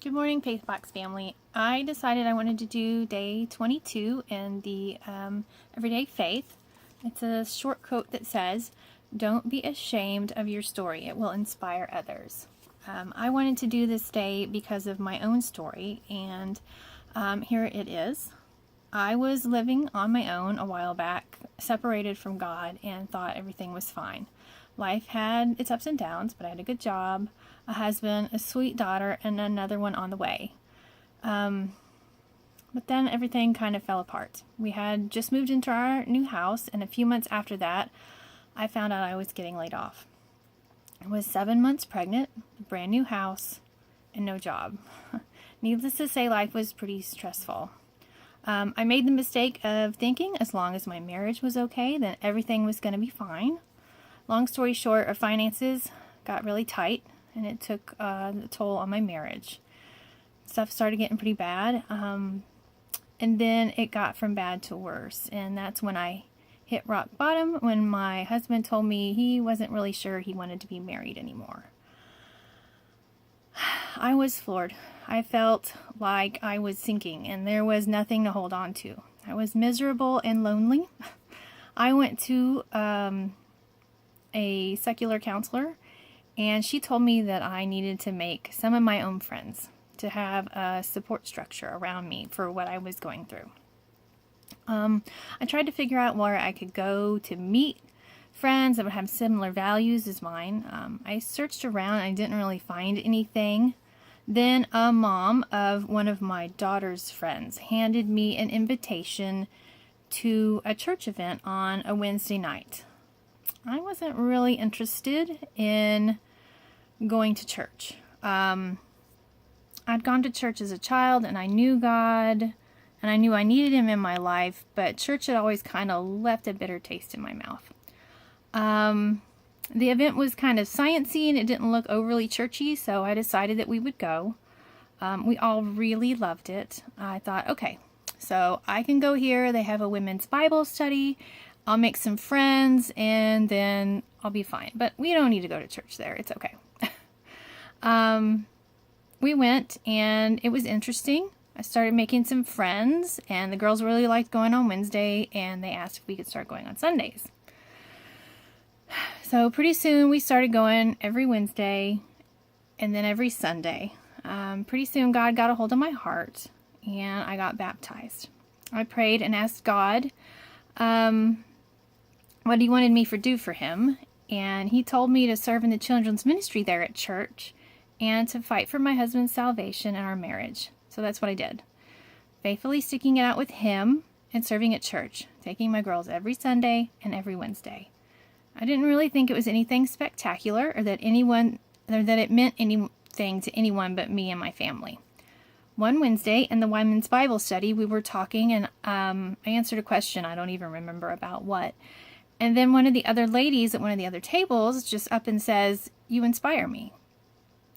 Good morning, Faithbox family. I decided I wanted to do day 22 in the Everyday Faith. It's a short quote that says, "Don't be ashamed of your story. It will inspire others." I wanted to do this day because of my own story, and here it is. I was living on my own a while back, separated from God, and thought everything was fine. Life had its ups and downs, but I had a good job, a husband, a sweet daughter, and another one on the way. But then everything kind of fell apart. We had just moved into our new house, and a few months after that, I found out I was getting laid off. I was 7 months pregnant, a brand new house, and no job. Needless to say, life was pretty stressful. I made the mistake of thinking as long as my marriage was okay, then everything was going to be fine. Long story short, our finances got really tight, and it took a toll on my marriage. Stuff started getting pretty bad, and then it got from bad to worse, and that's when I hit rock bottom, when my husband told me he wasn't really sure he wanted to be married anymore. I was floored. I felt like I was sinking, and there was nothing to hold on to. I was miserable and lonely. I went to a secular counselor, and she told me that I needed to make some of my own friends to have a support structure around me for what I was going through. I tried to figure out where I could go to meet friends that would have similar values as mine. I searched around and I didn't really find anything. Then a mom of one of my daughter's friends handed me an invitation to a church event on a Wednesday night. I wasn't really interested in going to church. I'd gone to church as a child, and I knew God, and I knew I needed Him in my life, but church had always kind of left a bitter taste in my mouth. The event was kind of sciencey, and it didn't look overly churchy, so I decided that we would go. We all really loved it. I thought, okay, so I can go here. They have a women's Bible study. I'll make some friends, and then I'll be fine. But we don't need to go to church there. It's okay. We went, and it was interesting. I started making some friends, and the girls really liked going on Wednesday, and they asked if we could start going on Sundays. So pretty soon we started going every Wednesday and then every Sunday. Pretty soon God got a hold of my heart, and I got baptized. I prayed and asked God what He wanted me to do for Him, and He told me to serve in the children's ministry there at church and to fight for my husband's salvation and our marriage. So that's what I did. Faithfully sticking it out with Him and serving at church, taking my girls every Sunday and every Wednesday. I didn't really think it was anything spectacular, or that it meant anything to anyone but me and my family. One Wednesday in the women's Bible study, we were talking, and I answered a question. I don't even remember about what. And then one of the other ladies at one of the other tables just up and says, "You inspire me.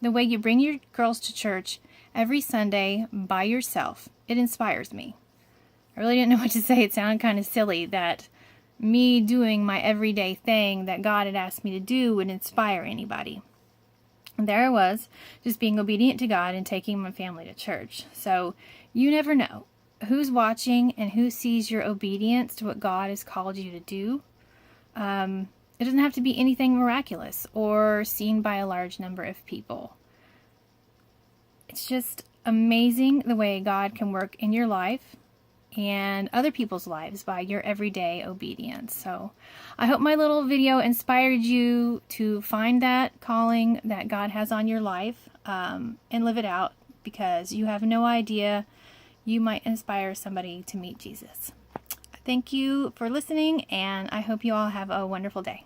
The way you bring your girls to church every Sunday by yourself, it inspires me." I really didn't know what to say. It sounded kind of silly that me doing my everyday thing that God had asked me to do would inspire anybody. And there I was, just being obedient to God and taking my family to church. So you never know who's watching and who sees your obedience to what God has called you to do. It doesn't have to be anything miraculous or seen by a large number of people. It's just amazing the way God can work in your life and other people's lives by your everyday obedience. So I hope my little video inspired you to find that calling that God has on your life, and live it out, because you have no idea, you might inspire somebody to meet Jesus. Thank you for listening, and I hope you all have a wonderful day.